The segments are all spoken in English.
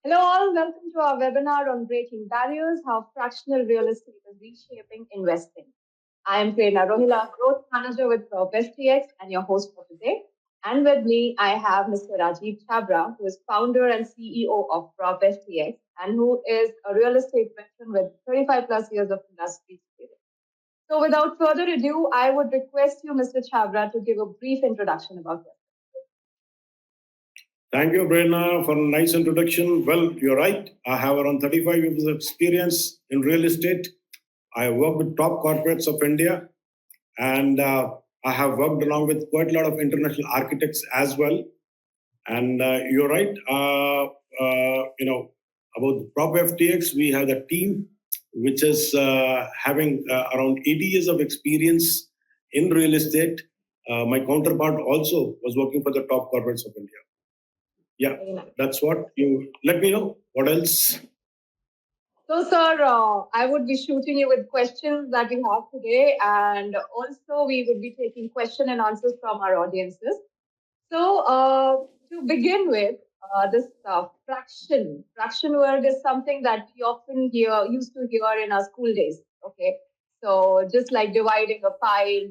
Hello all, welcome to our webinar on breaking barriers, how fractional real estate is reshaping investing. I am Prerna Rohila, growth manager with PropFTX and your host for today. And with me, I have Mr. Rajeev Chhabra, who is founder and CEO of PropFTX and who is a real estate veteran with 35 plus years of industry experience. So without further ado, I would request you, Mr. Chhabra, to give a brief introduction about yourself. Thank you, Prerna, for a nice introduction. Well, you're right. I have around 35 years of experience in real estate. I work with top corporates of India, and I have worked along with quite a lot of international architects as well. And you're right. About the PropFTX, we have a team which is having around 80 years of experience in real estate. My counterpart also was working for the top corporates of India. Yeah, that's what you let me know. What else? So, sir, I would be shooting you with questions that we have today, and also we would be taking question and answers from our audiences. So, to begin with, this fraction word is something that we often used to hear in our school days. Okay, so just like dividing a pie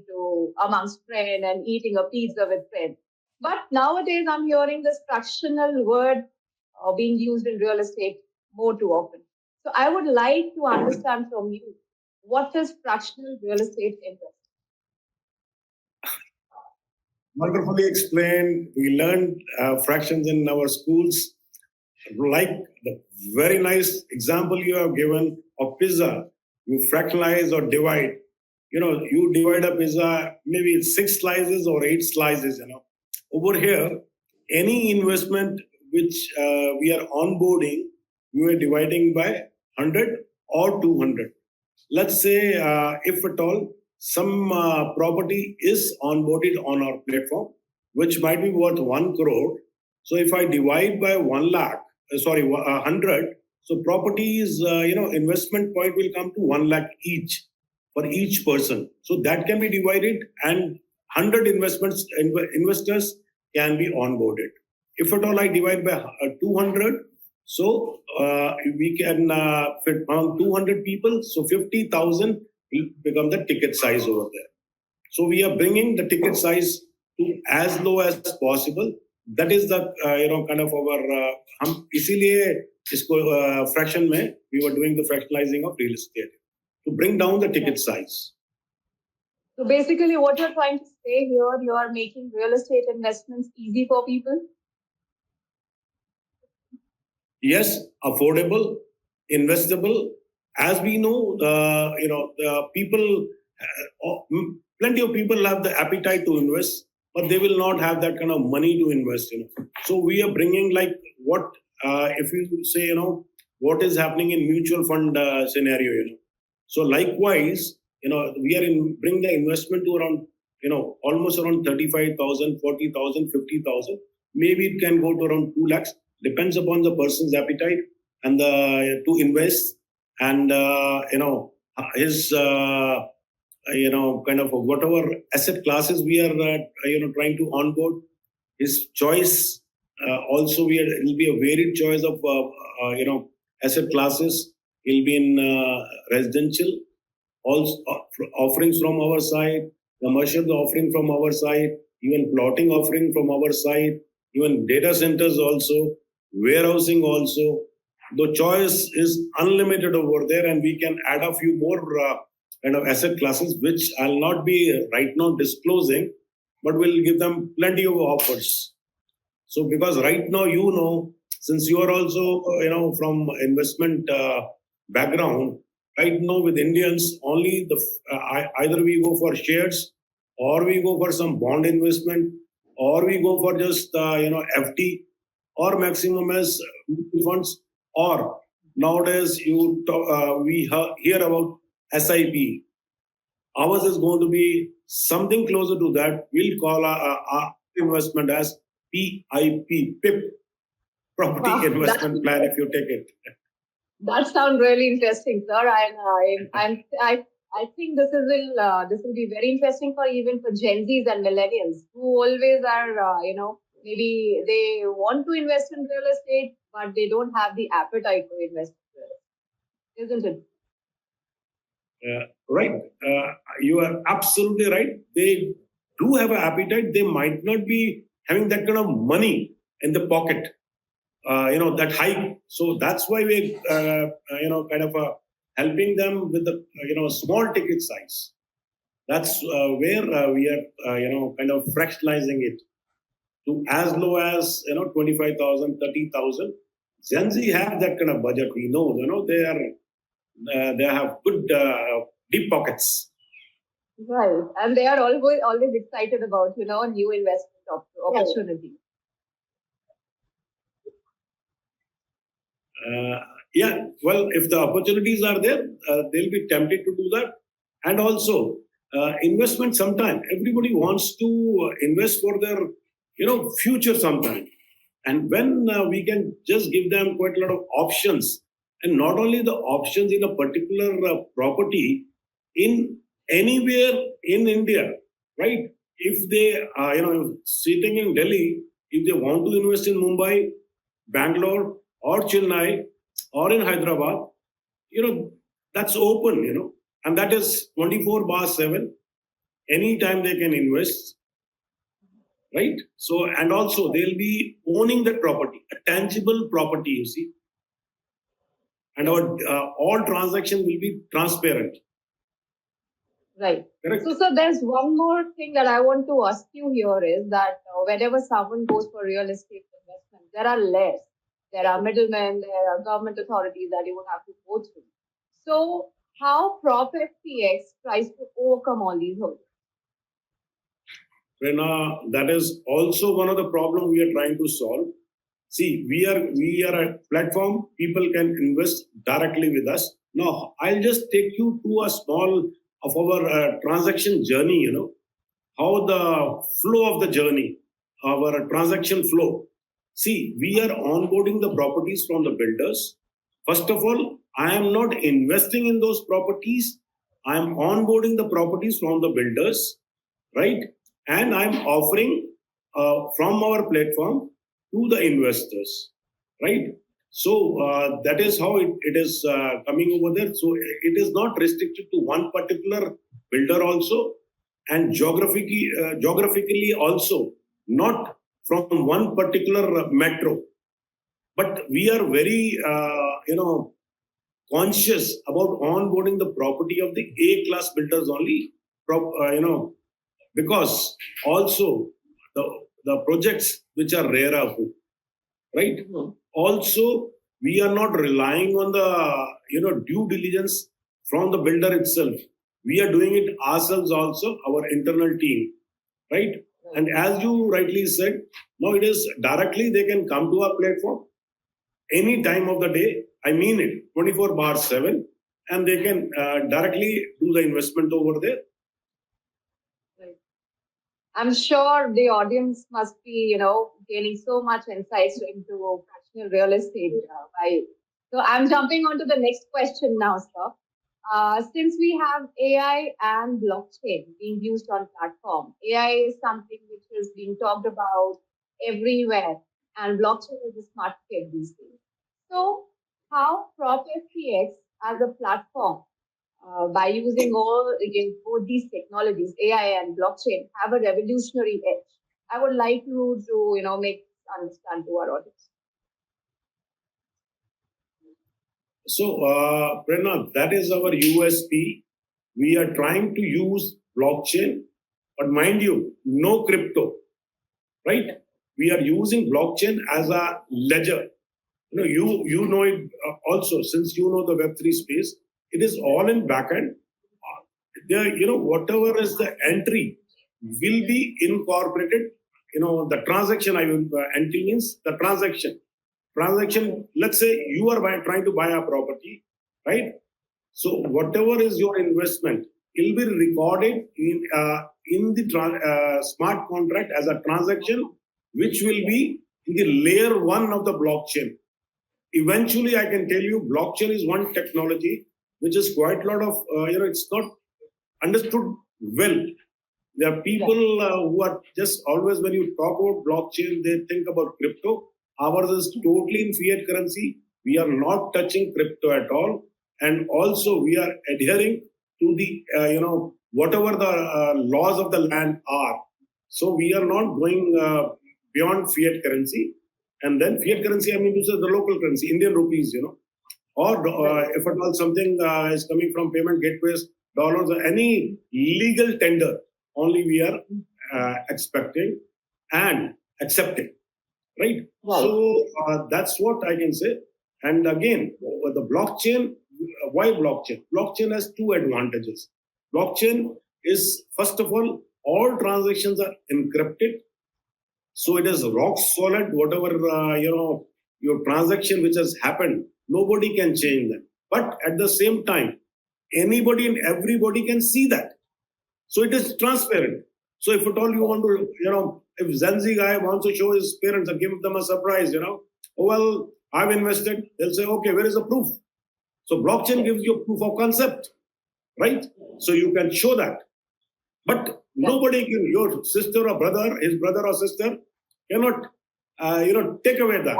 amongst friends and eating a pizza with friends. But nowadays, I'm hearing this fractional word being used in real estate more too often. So I would like to understand from you, what is fractional real estate investing? Wonderfully explained. We learned fractions in our schools. Like the very nice example you have given of pizza, you fractionalize or divide. You divide a pizza, maybe it's 6 slices or 8 slices, Over here, any investment which we are onboarding, we are dividing by 100 or 200. Let's say, if at all, some property is onboarded on our platform, which might be worth 1 crore. So if I divide by 100, so properties, investment point will come to 1 lakh each for each person. So that can be divided and 100 investors can be onboarded. If at all I divide by 200, so we can fit around 200 people, so 50,000 will become the ticket size over there. So we are bringing the ticket size to as low as possible. That is the kind of our हम इसीलिए इसको fraction में we were doing the fractionalizing of real estate to bring down the ticket size. So basically, what you're trying to say here, you are making real estate investments easy for people. Yes, affordable, investable. As we know, the people, plenty of people have the appetite to invest, but they will not have that kind of money to invest. So we are bringing like what if you say what is happening in mutual fund scenario. So likewise, we are bring the investment to around almost around 35,000, 40,000, 50,000. Maybe it can go to around 2 lakhs. Depends upon the person's appetite and to invest and his kind of whatever asset classes we are trying to onboard, his choice. Also, it will be a varied choice of asset classes. It will be in residential, also offerings from our side, commercial offering from our side, even plotting offering from our side, even data centers also, warehousing also. The choice is unlimited over there, and we can add a few more kind of asset classes, which I'll not be right now disclosing, but we'll give them plenty of offers. So because right now, since you are also from investment background, right now with Indians, only either we go for shares or we go for some bond investment or we go for just FT or maximum as mutual funds, or nowadays we hear about SIP. Ours is going to be something closer to that. We'll call our investment as PIP, Property Investment Plan, if you take it. That sounds really interesting, sir. I think this will be very interesting for even for Gen Zs and millennials who always are maybe they want to invest in real estate, but they don't have the appetite to invest, isn't it? Right. You are absolutely right. They do have an appetite. They might not be having that kind of money in the pocket, that high. So that's why we're, kind of helping them with the, small ticket size. That's where we are, kind of fractionalizing it to as low as, 25,000, 30,000. Gen Z have that kind of budget. We know, they have good deep pockets. Right. And they are always excited about, new investment opportunities. Yeah, well, if the opportunities are there, they'll be tempted to do that. And also, investment sometime. Everybody wants to invest for their, future sometime. And when we can just give them quite a lot of options, and not only the options in a particular property, in anywhere in India, right? If they are, sitting in Delhi, if they want to invest in Mumbai, Bangalore, or Chennai, or in Hyderabad, that's open, and that is 24 bar 7. Anytime they can invest, right? So, and also they'll be owning that property, a tangible property, you see, and our all transaction will be transparent. Right. Correct. So there's one more thing that I want to ask you here is that whenever someone goes for real estate investment, there are layers. There are middlemen, there are government authorities that you would have to go through. So how PropFTX tries to overcome all these hurdles? Rena, that is also one of the problems we are trying to solve. See, we are a platform. People can invest directly with us. Now, I'll just take you to a small of our transaction journey. How the flow of the journey, our transaction flow. See, we are onboarding the properties from the builders. First of all, I am not investing in those properties. I am onboarding the properties from the builders, right? And I'm offering from our platform to the investors, right? So that is how it is coming over there. So it is not restricted to one particular builder also, and geographically also not from one particular metro. But we are very, conscious about onboarding the property of the A class builders only, because also the projects which are rarer, right? Mm-hmm. Also, we are not relying on the due diligence from the builder itself. We are doing it ourselves also, our internal team, right? And as you rightly said, now it is directly they can come to our platform any time of the day. I mean it, 24 bar 7, and they can directly do the investment over there. Right. I'm sure the audience must be, gaining so much insights into fractional real estate. So I'm jumping on to the next question now, sir. Since we have AI and blockchain being used on platform, AI is something which is being talked about everywhere, and blockchain is a smart kid these days. So, how PropFTX as a platform, by using both these technologies, AI and blockchain, have a revolutionary edge? I would like you to, make understand to our audience. So, Prerna, that is our USP. We are trying to use blockchain, but mind you, no crypto, right? We are using blockchain as a ledger. You know it also, since you know the Web3 space. It is all in backend. There, whatever is the entry will be incorporated. The transaction I will entry means the transaction. Let's say you are trying to buy a property, right? So whatever is your investment, it will be recorded in the smart contract as a transaction, which will be in the layer 1 of the blockchain. Eventually, I can tell you, blockchain is one technology which is quite a lot of, it's not understood well. There are people who are just always, when you talk about blockchain, they think about crypto. Ours is totally in fiat currency. We are not touching crypto at all, and also we are adhering to the whatever the laws of the land are. So we are not going beyond fiat currency. And then fiat currency, I mean to say the local currency, Indian rupees, or if at all something is coming from payment gateways, dollars, or any legal tender, only we are expecting and accepting, right? So that's what I can say. And again, with the blockchain, why blockchain? Blockchain has two advantages. Blockchain is, first of all transactions are encrypted, so it is rock solid. Whatever your transaction which has happened, nobody can change that. But at the same time, anybody and everybody can see that. So it is transparent. So if at all you want to, if Zanzi guy wants to show his parents and give them a surprise, oh, well, I've invested, they'll say, okay, where is the proof? So blockchain gives you proof of concept, right? So you can show that. But nobody can, your sister or brother, his brother or sister cannot, take away that.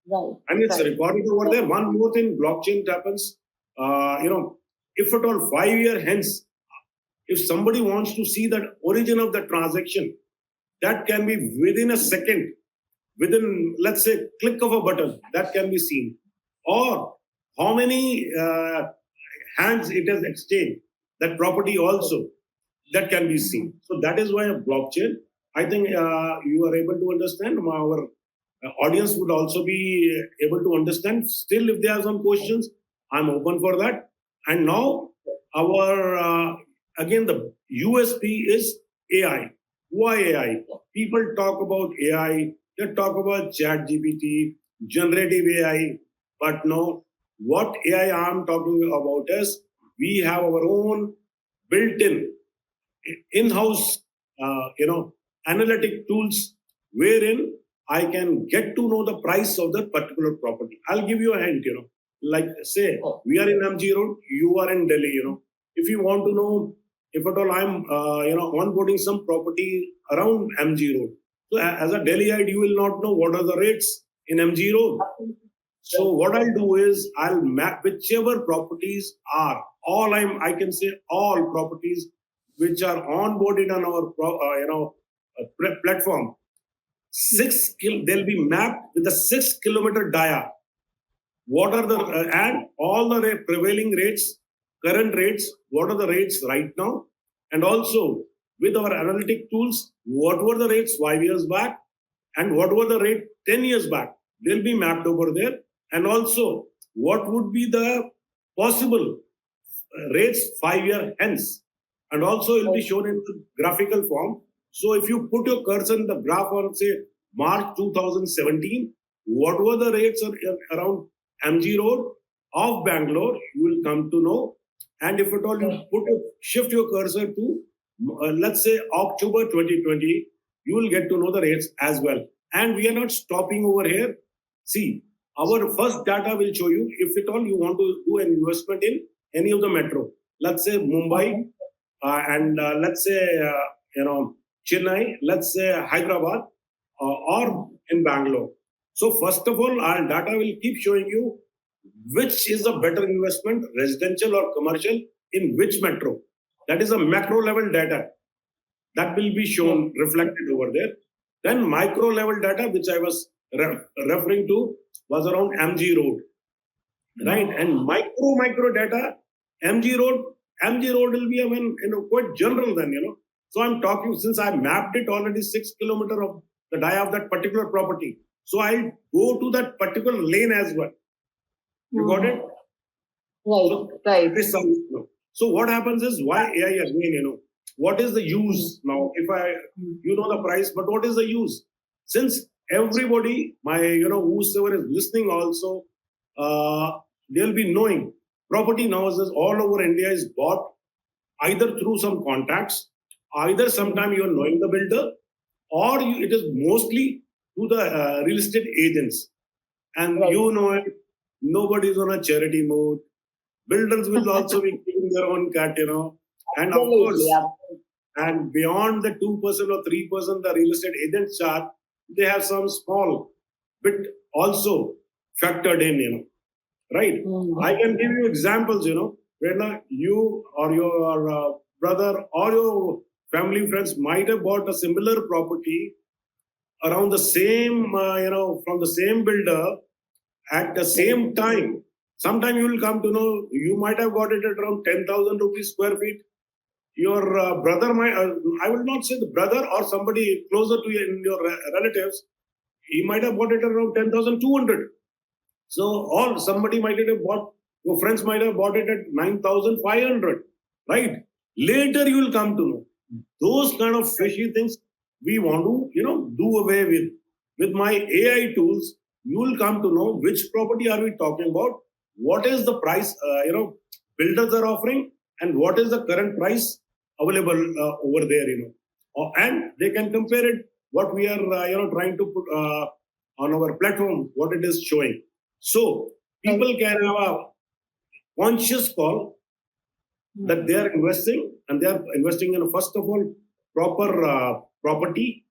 Right. And it's recorded over there. One more thing, blockchain happens, if at all 5 years hence, if somebody wants to see the origin of the transaction, that can be within a second, within, let's say, click of a button, that can be seen. Or how many hands it has exchanged, that property also, that can be seen. So that is why a blockchain, I think you are able to understand. Our audience would also be able to understand. Still, if they have some questions, I'm open for that. And now our again, the USP is AI. Why AI? People talk about AI, they talk about chat GPT, generative AI, but no, what AI I'm talking about is we have our own built-in, in-house, analytic tools wherein I can get to know the price of the particular property. I'll give you a hint, like say we are in MG Road, you are in Delhi, if you want to know if at all I'm, onboarding some property around MG Road. So as a Delhiite, you will not know what are the rates in MG Road. So what I'll do is I'll map whichever properties are I can say all properties which are onboarded on our platform. They'll be mapped with a 6 kilometer dia. What are the and all the prevailing rates, current rates, what are the rates right now? And also with our analytic tools, what were the rates 5 years back and what were the rate 10 years back? They'll be mapped over there. And also what would be the possible rates 5 year hence. And also it will be shown in the graphical form. So if you put your cursor in the graph on say March 2017, what were the rates around MG Road of Bangalore, you will come to know. And if at all you shift your cursor to, let's say, October 2020, you will get to know the rates as well. And we are not stopping over here. See, our first data will show you if at all you want to do an investment in any of the metro. Let's say Mumbai, and let's say, Chennai, let's say Hyderabad, or in Bangalore. So first of all, our data will keep showing you which is a better investment, residential or commercial, in which metro. That is a macro level data that will be shown, reflected over there. Then micro level data, which I was referring to, was around MG Road, right? And micro data, MG Road will be, quite general then, So I'm talking, since I mapped it already 6 kilometer of the dia of that particular property. So I'll go to that particular lane as well. You got it? Right, so, right. So what happens is why AI again, what is the use now? If you know the price, but what is the use? Since everybody, whosoever is listening also, they'll be knowing property nowadays all over India is bought either through some contacts, either sometime you're knowing the builder, or it is mostly through the real estate agents. And it, nobody's on a charity mode. Builders will also be keeping their own cut, And of course, and beyond the 2% or 3% the real estate agents charge, they have some small bit also factored in, right? I can give you examples, when you or your brother or your family friends might have bought a similar property around the same, from the same builder at the same time. Sometime you will come to know you might have got it at around 10,000 rupees square feet. Your brother might, I will not say the brother or somebody closer to you in your relatives, he might have bought it around 10,200. So, or somebody might have bought, your friends might have bought it at 9,500, right? Later you will come to know. Those kind of fishy things we want to, do away with. With my AI tools, you will come to know which property are we talking about, what is the price, builders are offering, and what is the current price available over there, and they can compare it, what we are, trying to put on our platform, what it is showing. So people can have a conscious call that they are investing, and they are investing in, first of all, proper property.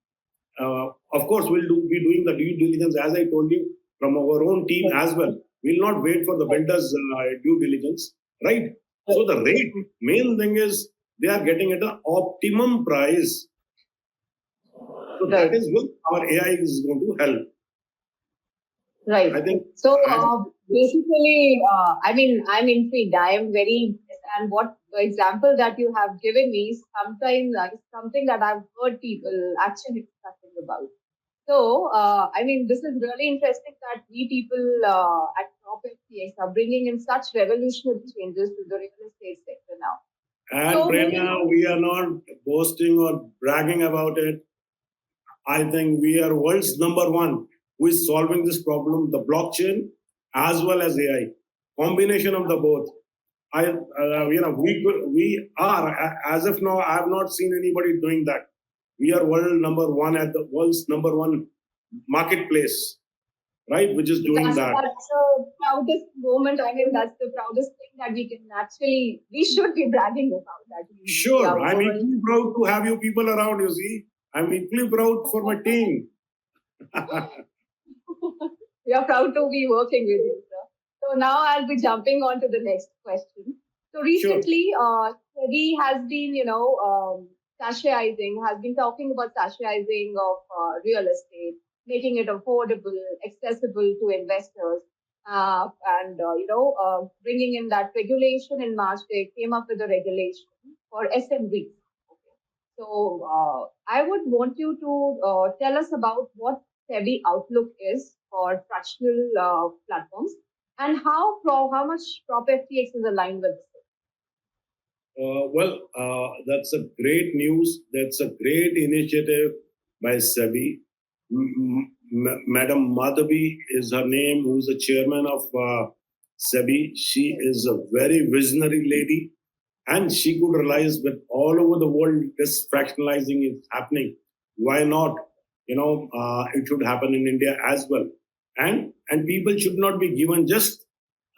Of course, be doing the due diligence, as I told you, from our own team as well. We'll not wait for the builders' due diligence, right? So the rate, main thing is they are getting at an optimum price. So that is what our AI is going to help. Right. I think so. Basically, I'm intrigued. I am very, and what the example that you have given me sometimes is something that I've heard people actually discussing about. So, this is really interesting that we people at PropFTX are bringing in such revolutionary changes to the real estate sector now. And so, Prerna, we are not boasting or bragging about it. I think we are world's number one who is solving this problem, the blockchain as well as AI, combination of the both. We are, as of now, I have not seen anybody doing that. We are world number one at the world's number one marketplace, right? Which is doing that. That's the proudest moment. That's the proudest thing that we should be bragging about that. Sure, I'm equally proud to have you people around, you see. I'm equally proud for my team. We are proud to be working with you, sir. So now I'll be jumping on to the next question. So recently, SEBI has been, has been talking about sashayizing of real estate, making it affordable, accessible to investors, and bringing in that regulation in March. They came up with a regulation for SMBs. So I would want you to tell us about what SEBI outlook is for fractional platforms and how much PropFTX is aligned with this. That's a great news. That's a great initiative by SEBI. Madam Madhavi is her name, who is the chairman of SEBI. She is a very visionary lady, and she could realize that all over the world this fractionalizing is happening. Why not? It should happen in India as well. And people should not be given just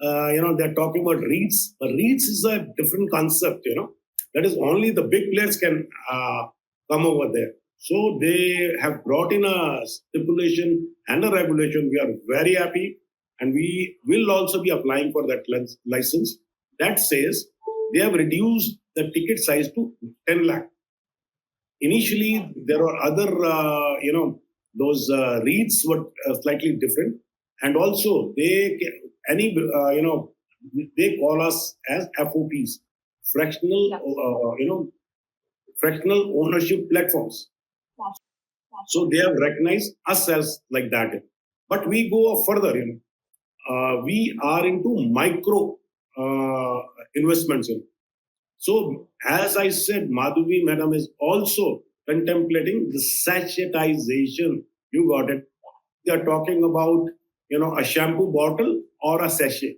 they're talking about REITs. But REITs is a different concept. That is only the big players can come over there. So they have brought in a stipulation and a regulation. We are very happy, and we will also be applying for that license. That says they have reduced the ticket size to 10 lakh. Initially, there were other, those REITs were slightly different, and also they call us as FOPs, fractional, fractional ownership platforms. So they have recognized us as like that. But we go further. We are into micro investments. So, as I said, Madhavi Madam is also contemplating the sachetization. You got it. They are talking about, a shampoo bottle or a sachet.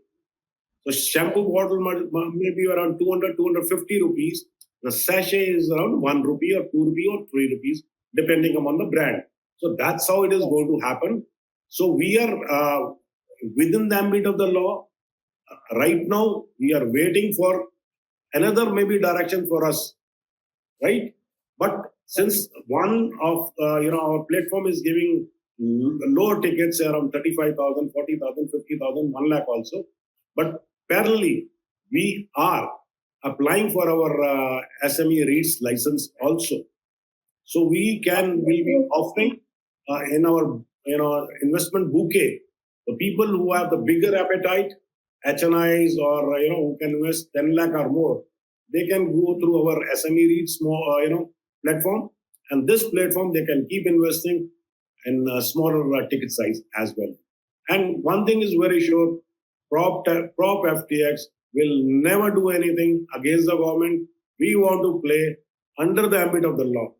So, shampoo bottle may be around 200, 250 rupees. The sachet is around 1 rupee or 2 rupee or 3 rupees, depending upon the brand. So, that's how it is going to happen. So, we are within the ambit of the law. Right now, we are waiting for another maybe direction for us, right? But since one of our platform is giving lower tickets around 35,000, 40,000, 50,000, 1 lakh also. But parallelly, we are applying for our SME REITs license also. So we will be offering in our investment bouquet the people who have the bigger appetite, HNIs, or who can invest 10 lakh or more. They can go through our SME REIT small platform, and this platform they can keep investing in smaller ticket size as well. And one thing is very sure: Prop FTX will never do anything against the government. We want to play under the ambit of the law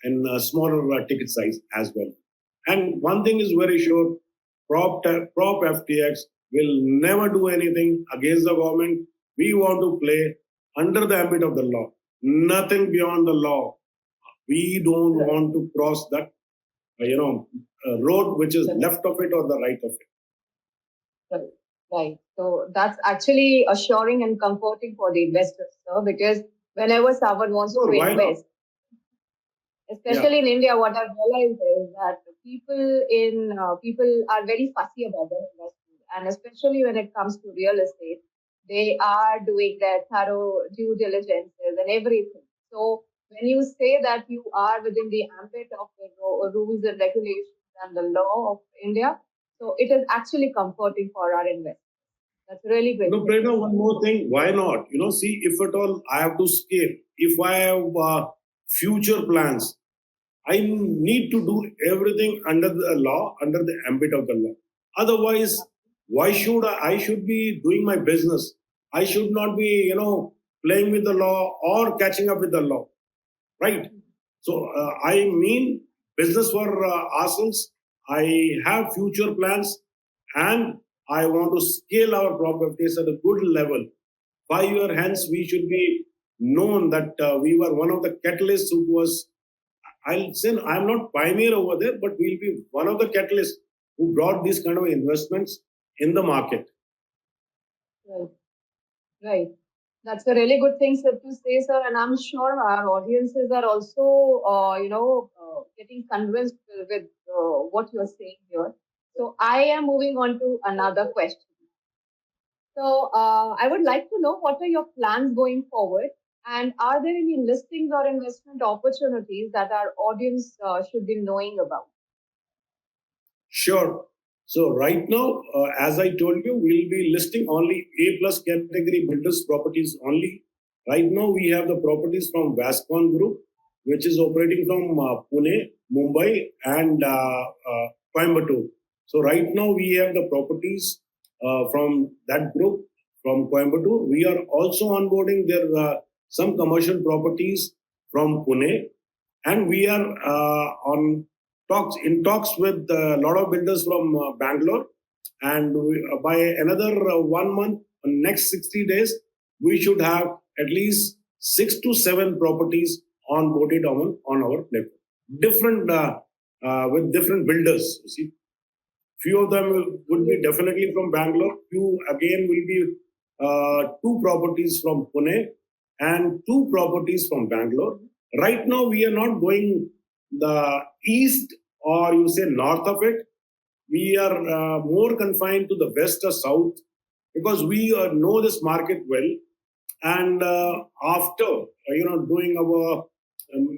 and smaller ticket size as well. And one thing is very sure: Prop FTX will never do anything against the government. We want to play under the ambit of the law, nothing beyond the law. We don't want to cross that, road which is left of it or the right of it. Right. Right. So that's actually assuring and comforting for the investors, sir, because whenever someone wants to invest, especially in India, what I've realized is that people are very fussy about their investment, and especially when it comes to real estate, they are doing their thorough due diligences and everything. So when you say that you are within the ambit of the rules and regulations and the law of India, so it is actually comforting for our investors. That's really great. No, Prerna, one more thing. Why not? See, if at all I have to scale, if I have future plans, I need to do everything under the law, under the ambit of the law. Otherwise, why should I should be doing my business? I should not be, playing with the law or catching up with the law, right? So I mean business for ourselves. I have future plans, and I want to scale our properties at a good level. 5 year hence, we should be known that we were one of the catalysts who was. I'll say I'm not pioneer over there, but we'll be one of the catalysts who brought these kind of investments in the market. Right. Right. That's a really good thing, sir, to say, sir. And I'm sure our audiences are also, getting convinced with what you're saying here. So I am moving on to another question. So I would like to know what are your plans going forward, and are there any listings or investment opportunities that our audience should be knowing about? Sure. So right now, as I told you, we'll be listing only A plus category builders properties only. Right now, we have the properties from Vascon Group, which is operating from Pune, Mumbai, and Coimbatore. So right now, we have the properties from that group from Coimbatore. We are also onboarding their some commercial properties from Pune, and we are on talks with a lot of builders from Bangalore, and by another 1 month, next 60 days, we should have at least 6 to 7 properties onboarded on our platform. Different with different builders. You see, few of them would be definitely from Bangalore. Few again will be 2 properties from Pune and 2 properties from Bangalore. Right now, we are not going the east or you say north of it. We are more confined to the west or south because we know this market well. And after doing our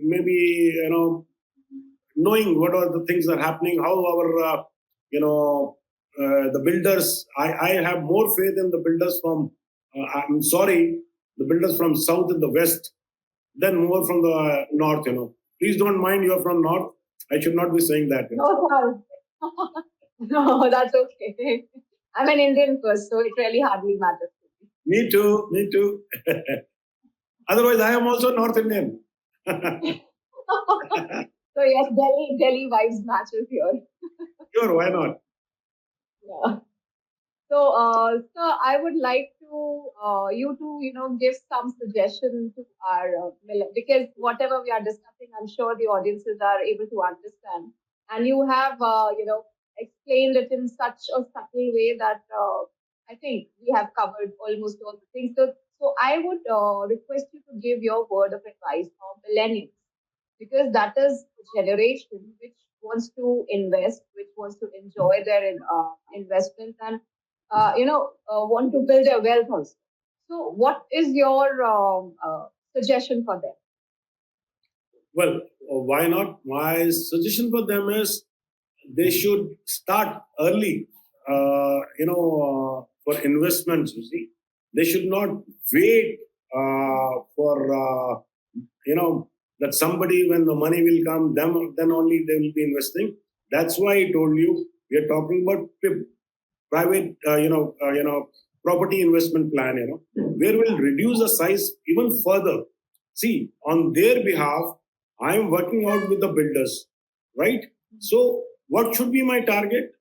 maybe knowing what are the things that are happening, how our the builders. I have more faith in the builders from. I'm sorry, the builders from south and the west than more from the north. Please don't mind you're from north. I should not be saying that. No, sir. No, that's okay. I'm an Indian first, so it really hardly matters to me. Me too. Me too. Otherwise, I am also North Indian. So yes, Delhi vibes matches here. Sure, why not? Yeah. So, sir, I would like to you to give some suggestion to our because whatever we are discussing, I'm sure the audiences are able to understand, and you have explained it in such a subtle way that I think we have covered almost all the things. So I would request you to give your word of advice for millennials because that is a generation which wants to invest, which wants to enjoy their investment, and want to build their wealth also. So, what is your suggestion for them? Well, why not? My suggestion for them is they should start early, for investments. You see, they should not wait for that somebody when the money will come, then only they will be investing. That's why I told you we are talking about PIP, private, property investment plan. Where will reduce the size even further. See, on their behalf, I am working out with the builders, right? So, what should be my target?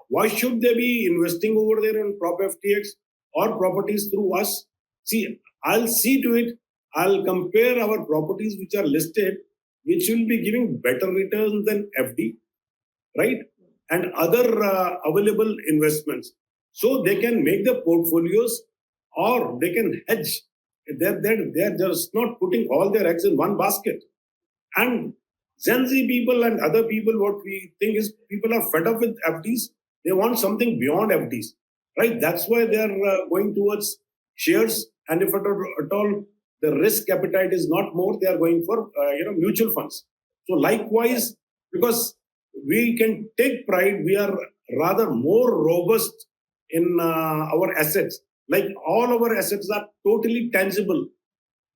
Why should they be investing over there in PropFTX or properties through us? See, I'll see to it. I'll compare our properties which are listed, which will be giving better returns than FD, right? And other available investments. So they can make the portfolios or they can hedge. They're just not putting all their eggs in one basket. And Gen Z people and other people, what we think is people are fed up with FDs. They want something beyond FDs, right? That's why they're going towards shares. And if at all the risk appetite is not more, they are going for mutual funds. So likewise, because we can take pride, we are rather more robust in our assets. Like all our assets are totally tangible,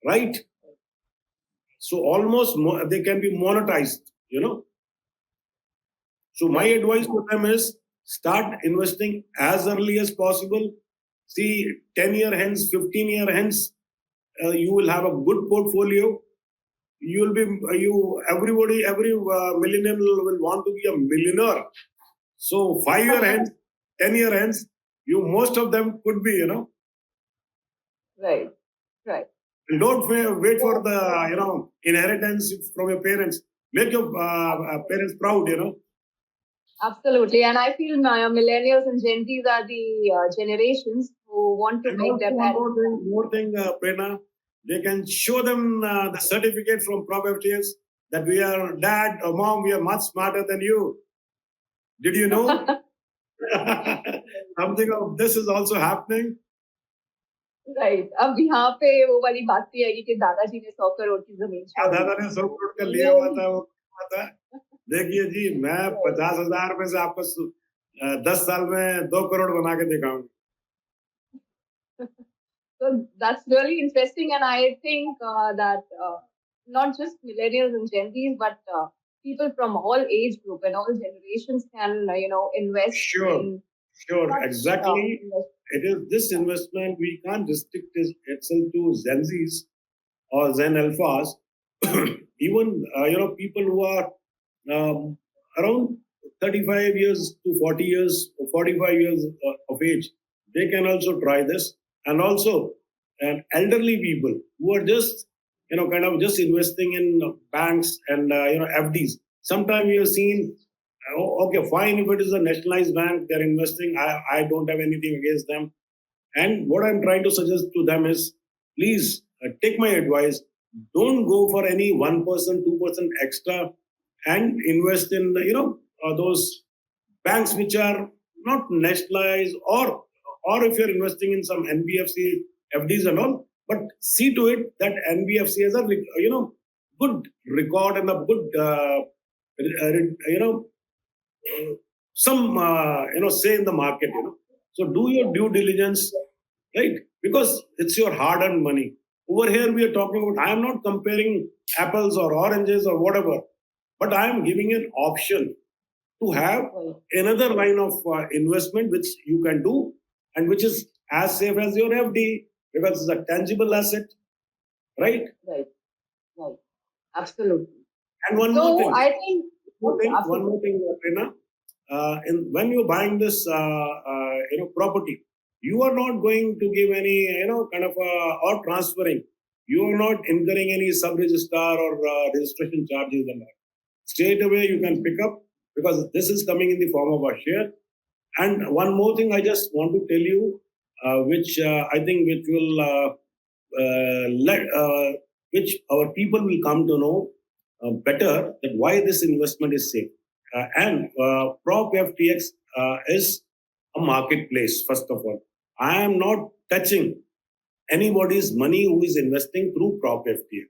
right? So almost they can be monetized. So my advice to them is start investing as early as possible. See, 10-year hence, 15-year hence, you will have a good portfolio. You will be every millennial will want to be a millionaire. So 5-year hence, 10-year hence, you most of them could be. Right, right. And don't wait for the inheritance from your parents. Make your parents proud. Absolutely. And I feel millennials and Gen Zs are the generations who want to And make also their one parents. more thing, Prerna, they can show them the certificate from PropFTX that we are dad or mom, we are much smarter than you. Did you know? Something of this is also happening. Right अब यहाँ पे वो वाली बात भी आएगी कि दादाजी ने 100 करोड़ की जमीन छोड़ दी दादा ने 100 करोड़ का लिया हुआ था वो था। देखिए जी, मैं 50,000 में से आपको 10 साल में 2 करोड़ बना के दिखाऊंगा। So that's really interesting, and I think that not just millennials and Gen Zs, but people from all age group and all generations can, invest Sure, in sure, such exactly. investments. It is this investment, we can't restrict itself to Gen Zs or Zen Alphas. Even, people who are around 35 years to 40 years, 45 years of age, they can also try this. And also, elderly people who are just, kind of just investing in banks and, FDs. Sometimes you have seen, okay, fine, if it is a nationalized bank, they're investing. I don't have anything against them. And what I'm trying to suggest to them is, please take my advice. Don't go for any 1%, 2% extra, and invest in those banks which are not nationalized, or if you're investing in some NBFC FDs and all. But see to it that NBFC has a good record and a good some say in the market. So do your due diligence, right? Because it's your hard-earned money. Over here we are talking about. I am not comparing apples or oranges or whatever, but I am giving an option to have another line of investment which you can do and which is as safe as your FD because it's a tangible asset, right? Right, right, absolutely. And one So more thing. I think One more thing, Prerna. When you're buying this, property, you are not going to give any, kind of, or transferring. You are not incurring any sub-registrar or registration charges and that. Straight away you can pick up because this is coming in the form of a share. And one more thing I just want to tell you, which I think which will which our people will come to know better that why this investment is safe. and PropFTX is a marketplace. First of all, I am not touching anybody's money who is investing through PropFTX.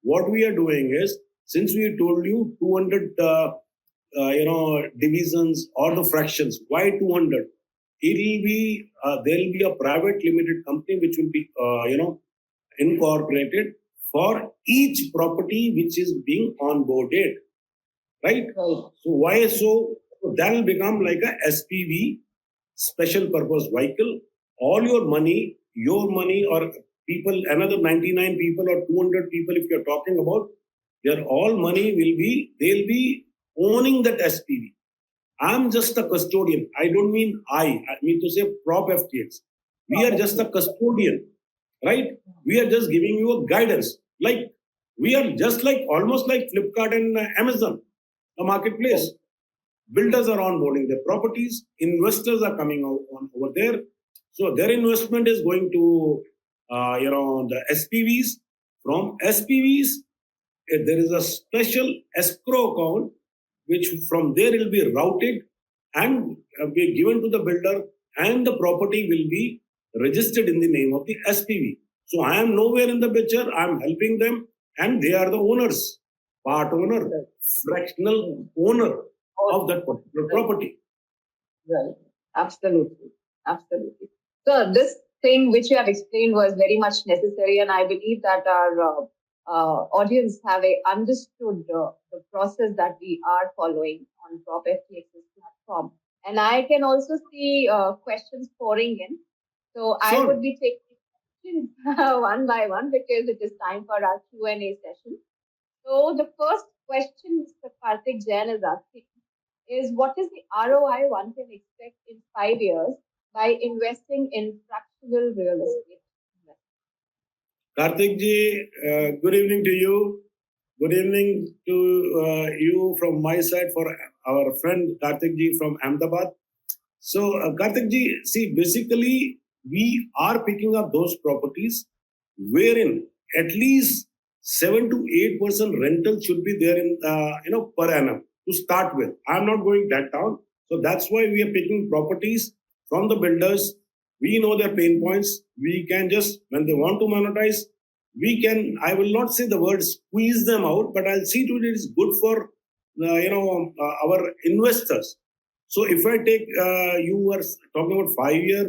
What we are doing is, since we told you 200 divisions or the fractions, why 200? It will be there will be a private limited company which will be incorporated for each property which is being onboarded, right? So why so? That will become like a SPV, special purpose vehicle. All your money, or people, another 99 people or 200 people, if you're talking about, their all money they'll be owning that SPV. I'm just a custodian. I don't mean I mean to say PropFTX. We are just a custodian, right? We are just giving you a guidance. Like we are just like almost like Flipkart and Amazon, a marketplace. Builders are onboarding their properties, investors are coming on over there. So their investment is going to the SPVs. From SPVs, there is a special escrow account which from there will be routed and be given to the builder, and the property will be registered in the name of the SPV. So I am nowhere in the picture. I am helping them, and they are the owners, part owner, fractional owner of that particular property. Right. Absolutely. Absolutely. So this thing which you have explained was very much necessary, and I believe that our audience have understood the process that we are following on PropFTX's platform. And I can also see questions pouring in. So I would be taking questions one by one because it is time for our Q&A session. So the first question Mr. Karthik Jain is asking is, what is the ROI one can expect in 5 years by investing in fractional real estate? Karthik ji, good evening to you. Good evening to you from my side for our friend Karthik ji from Ahmedabad. So, Karthik ji, see, basically, we are picking up those properties wherein at least 7 to 8% rental should be there in per annum to start with. I'm not going that down. So that's why we are picking properties from the builders. We know their pain points. We can just, when they want to monetize, we can, I will not say the word squeeze them out, but I'll see to it is good for, our investors. So if I take, you were talking about 5 year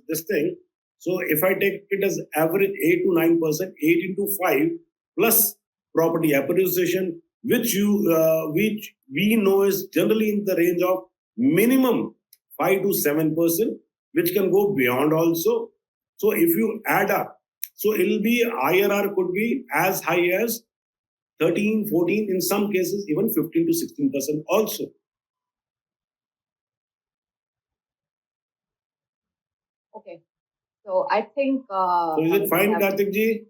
this thing. So if I take it as average 8 to 9%, 8 into 5 plus property appreciation, which we know is generally in the range of minimum 5 to 7%, which can go beyond also. So if you add up, so it'll be IRR could be as high as 13, 14, in some cases even 15 to 16% also. Okay. So I think. So is it fine, Karthik ji?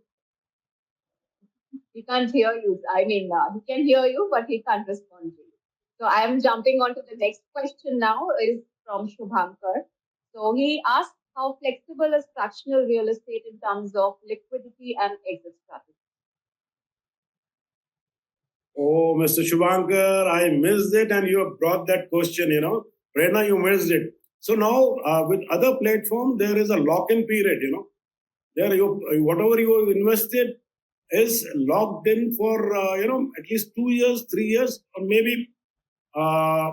He can't hear you. I mean, he can hear you, but he can't respond to you. So I am jumping on to the next question now. Is from Shubhankar. So he asked, how flexible is fractional real estate in terms of liquidity and exit strategy? Oh, Mr. Shubhankar, I missed it, and you have brought that question. Prerna, you missed it. So now, with other platform, there is a lock-in period. There whatever you have invested is locked in for at least 2 years, 3 years, or maybe uh,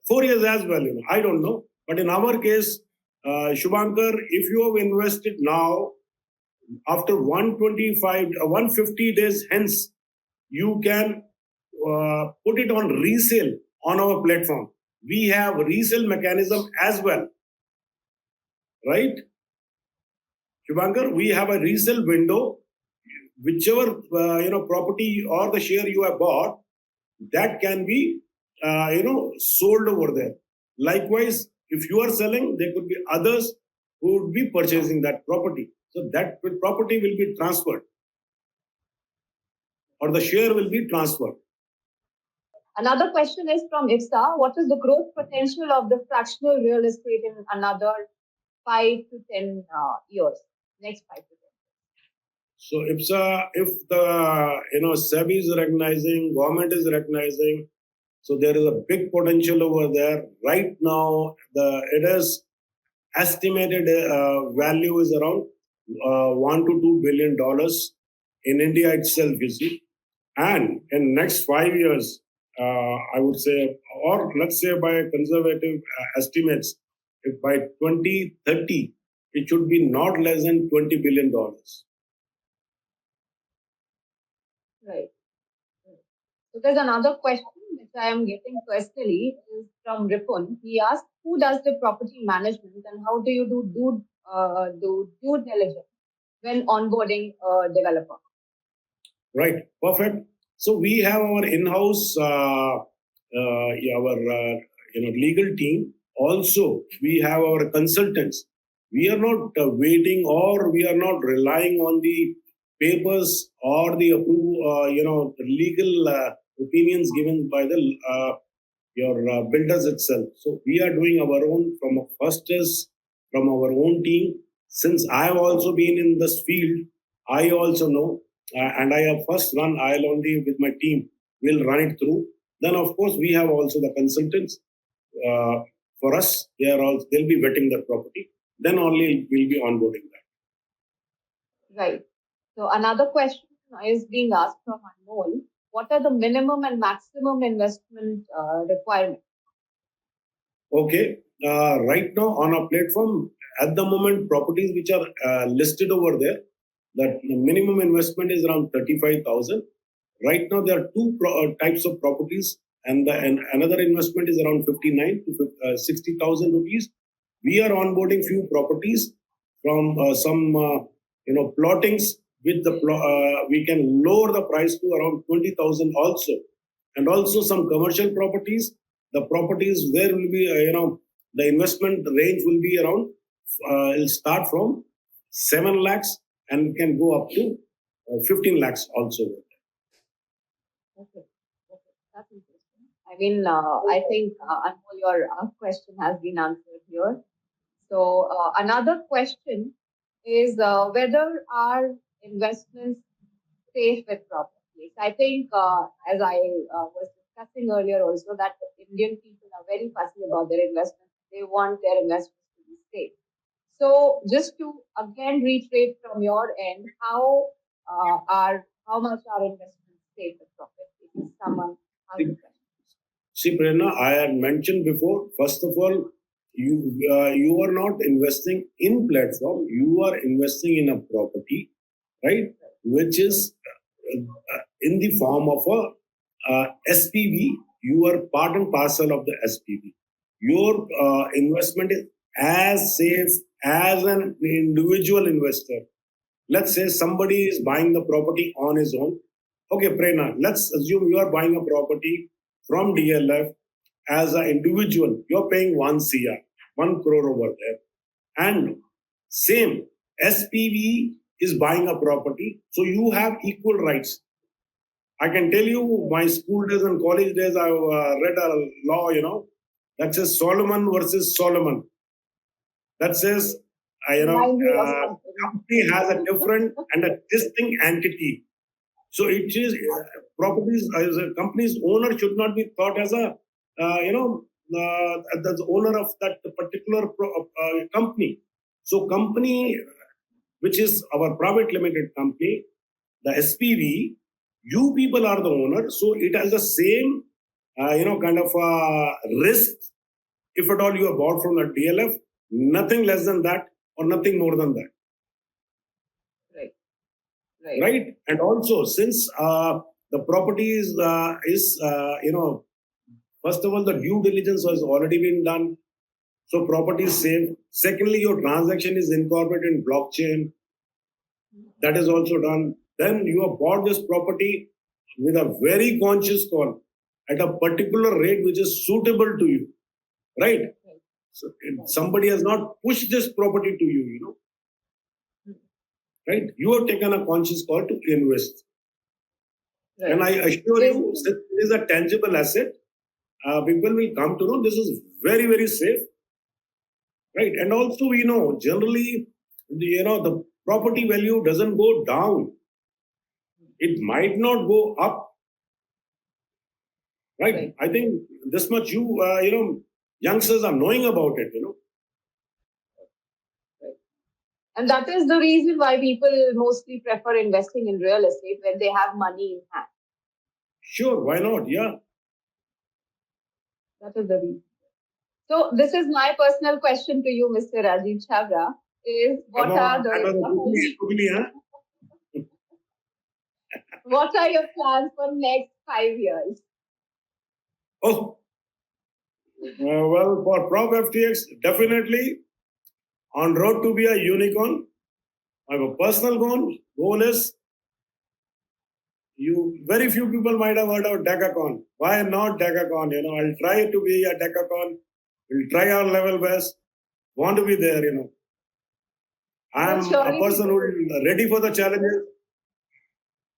4 years as well. I don't know, but in our case, Shubhankar, if you have invested now, after 125, 150 days hence, you can put it on resale on our platform. We have resale mechanism as well, right? Shubhankar, we have a resale window. Whichever property or the share you have bought, that can be sold over there. Likewise, if you are selling, there could be others who would be purchasing that property. So that property will be transferred, or the share will be transferred. Another question is from IFSA. What is the growth potential of the fractional real estate in another 5 to 10 years? Next 5 to 10. So if the SEBI is recognizing, government is recognizing, So there is a big potential over there. Right now, it is estimated value is around $1 to $2 billion in India itself, you see. And in next 5 years, I would say, or let's say by conservative estimates, if by 2030, it should be not less than $20 billion. Right. So there's another question which I am getting personally is from Ripun. He asked, "Who does the property management and how do you do due diligence when onboarding a developer?" Right, perfect. So we have our in-house, our legal team. Also, we have our consultants. We are not waiting, or we are not relying on the papers or the legal opinions given by the your builders itself. So we are doing our own from our own team. Since I have also been in this field, I also know, and I have first run. I'll only with my team will run it through. Then of course we have also the consultants. For us, they'll be vetting the property. Then only we'll be onboarding that. Right. So another question is being asked from Anmol. What are the minimum and maximum investment requirements? Okay. Right now on our platform, at the moment, properties which are listed over there, that minimum investment is around 35,000. Right now, there are two types of properties, and another investment is around 59 to 60,000 rupees. We are onboarding few properties from some plottings with we can lower the price to around 20,000 also, and also some commercial properties. The properties there will be the investment range will be around it'll start from 7 lakhs and can go up to 15 lakhs also. Okay. Okay. That's interesting. I mean, I think, Anmol, your question has been answered here. So another question is whether our investments safe with PropFTX. I think, as I was discussing earlier also, that Indian people are very fussy about their investments. They want their investments to be safe. So just to again reiterate from your end, how much are investments safe with PropFTX? If someone has a question. See, Prerna, I had mentioned before, first of all, you are not investing in platform, you are investing in a property, right? Which is in the form of a SPV. You are part and parcel of the SPV. Your investment is as safe as an individual investor. Let's say somebody is buying the property on his own. Okay, Prerna, let's assume you are buying a property from DLF as an individual. You're paying 1 crore over there. And same, SPV is buying a property. So you have equal rights. I can tell you, my school days and college days, I've read a law, that says Solomon versus Solomon. That says, company has a different and a distinct entity. So it is properties as a company's owner should not be thought as a the owner of that particular company. So company, which is our private limited company, the SPV, you people are the owner. So it has the same kind of risk. If at all you are bought from the DLF, nothing less than that or nothing more than that. Right. And also, since the property is first of all, the due diligence has already been done. So property is safe. Secondly, your transaction is incorporated in blockchain. That is also done. Then you have bought this property with a very conscious call at a particular rate which is suitable to you. Right? So somebody has not pushed this property to you, Right? You have taken a conscious call to invest. Right. And I assure you, since it is a tangible asset, people will come to know this is very, very safe. Right. And also, we know generally, the property value doesn't go down. It might not go up. right? Right. I think this much youngsters are knowing about it. And that is the reason why people mostly prefer investing in real estate when they have money in hand. Sure, why not? Yeah. That is the reason. So this is my personal question to you, Mr. Rajeev Chhabra, is what are what are your plans for next 5 years? Oh, well, for PropFTX, definitely on road to be a unicorn. I have a personal goal is very few people might have heard of Decacorn. Why not Decacorn? I'll try to be a Decacorn. We'll try our level best. Want to be there, I'm a person who is ready for the challenges.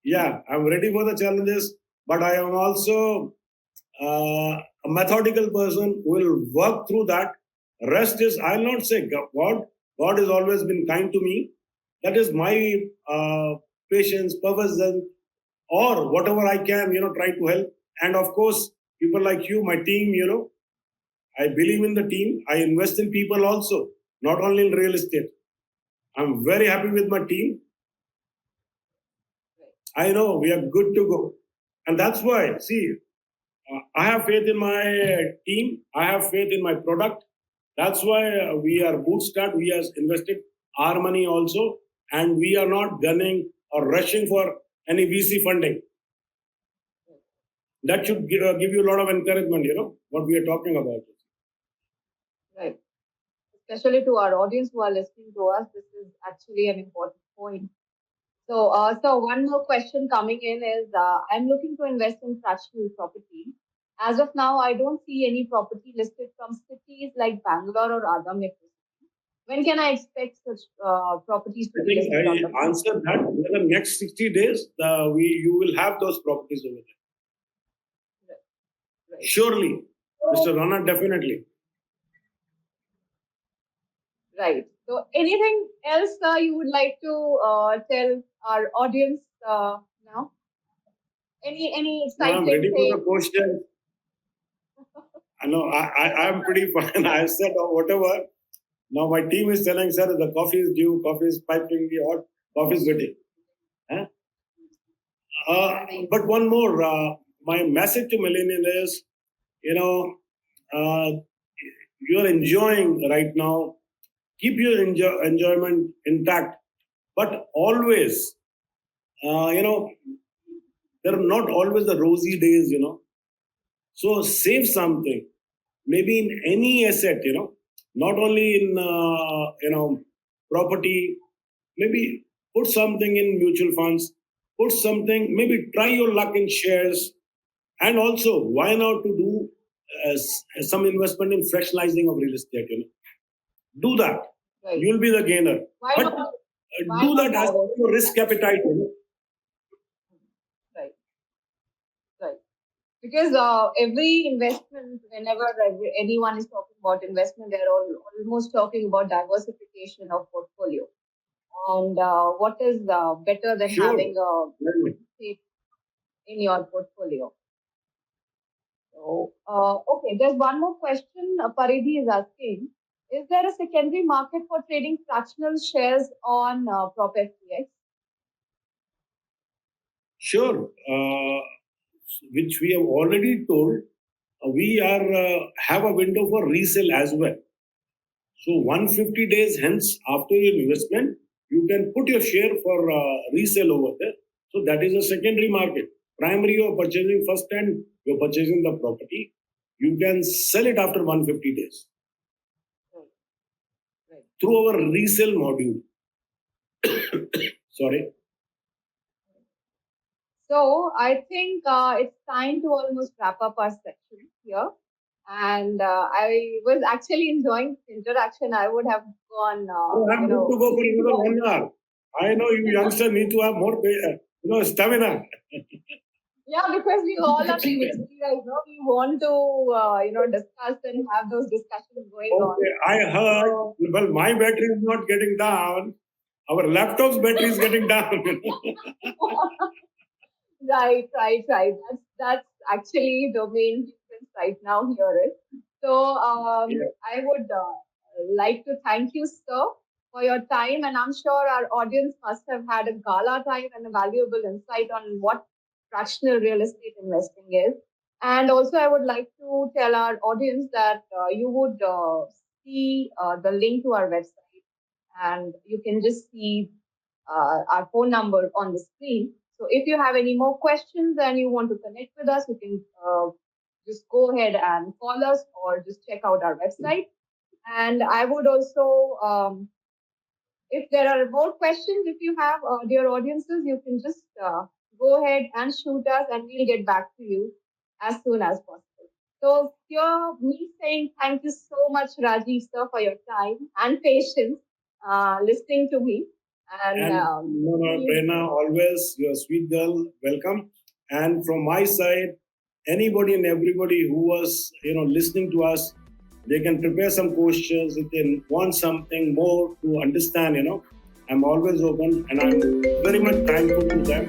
Yeah, I'm ready for the challenges, but I am also a methodical person who will work through that. Rest is, I'll not say God. God has always been kind to me. That is my patience, purpose, or whatever I can, try to help. And of course, people like you, my team, I believe in the team. I invest in people also, not only in real estate. I'm very happy with my team. I know we are good to go. And that's why, see, I have faith in my team. I have faith in my product. That's why we are bootstrapped. We have invested our money also. And we are not gunning or rushing for any VC funding. That should give you a lot of encouragement, what we are talking about. Right. Especially to our audience who are listening to us, this is actually an important point. So one more question coming in is I'm looking to invest in fractional property. As of now, I don't see any property listed from cities like Bangalore or other metro cities. When can I expect such properties to I be think listed on the I answered that. In the next 60 days, you will have those properties over there. Right. Surely, Mr. Rana, definitely. Right. So, anything else you would like to tell our audience now? Any exciting I'm ready thing? for the question. I know I'm pretty fine. I said whatever. Now my team is telling, sir, the coffee is due, coffee is piping hot, coffee is waiting. Huh? But one more, my message to millennial is, uh, you're enjoying right now. Keep your enjoyment intact, but always, there are not always the rosy days, So save something, maybe in any asset, not only in, property, maybe put something in mutual funds, put something, maybe try your luck in shares. And also, why not to do some investment in fractionalizing of real estate, Do that. Right. You'll be the gainer. Why but not? Do that as your risk appetite, Right. Right. Because every investment, whenever anyone is talking about investment, they're almost talking about diversification of portfolio. And what is better than having a stake in your portfolio? So, okay, there's one more question. Paridhi is asking, is there a secondary market for trading fractional shares on PropFTX? Sure. Which we have already told, we have a window for resale as well. So 150 days hence after your investment, you can put your share for resale over there. So that is a secondary market. Primary, you are purchasing first and you are purchasing the property. You can sell it after 150 days. Right. Through our resale module. Sorry. So I think it's time to almost wrap up our section here. And I was actually enjoying this interaction. I would have gone. I'm good to go for another 1 hour. I know you youngsters need to have more, stamina. Yeah, because we all are previously, we want to, discuss and have those discussions going on. I heard. Well, my battery is not getting down. Our laptop's battery is getting down. Right. That's actually the main difference right now here is. So I would like to thank you, sir, for your time, and I'm sure our audience must have had a gala time and a valuable insight on what fractional real estate investing is. And also, I would like to tell our audience that you would see the link to our website, and you can just see our phone number on the screen. So if you have any more questions and you want to connect with us, you can just go ahead and call us or just check out our website. And I would also, if there are more questions, if you have, dear audiences, you can just go ahead and shoot us and we'll get back to you as soon as possible. So here, me saying thank you so much, Rajeev sir, for your time and patience listening to me. And And Prerna, always you're a sweet girl. Welcome. And from my side, anybody and everybody who was listening to us, they can prepare some questions if they want something more to understand. I'm always open, and I'm very much thankful to them.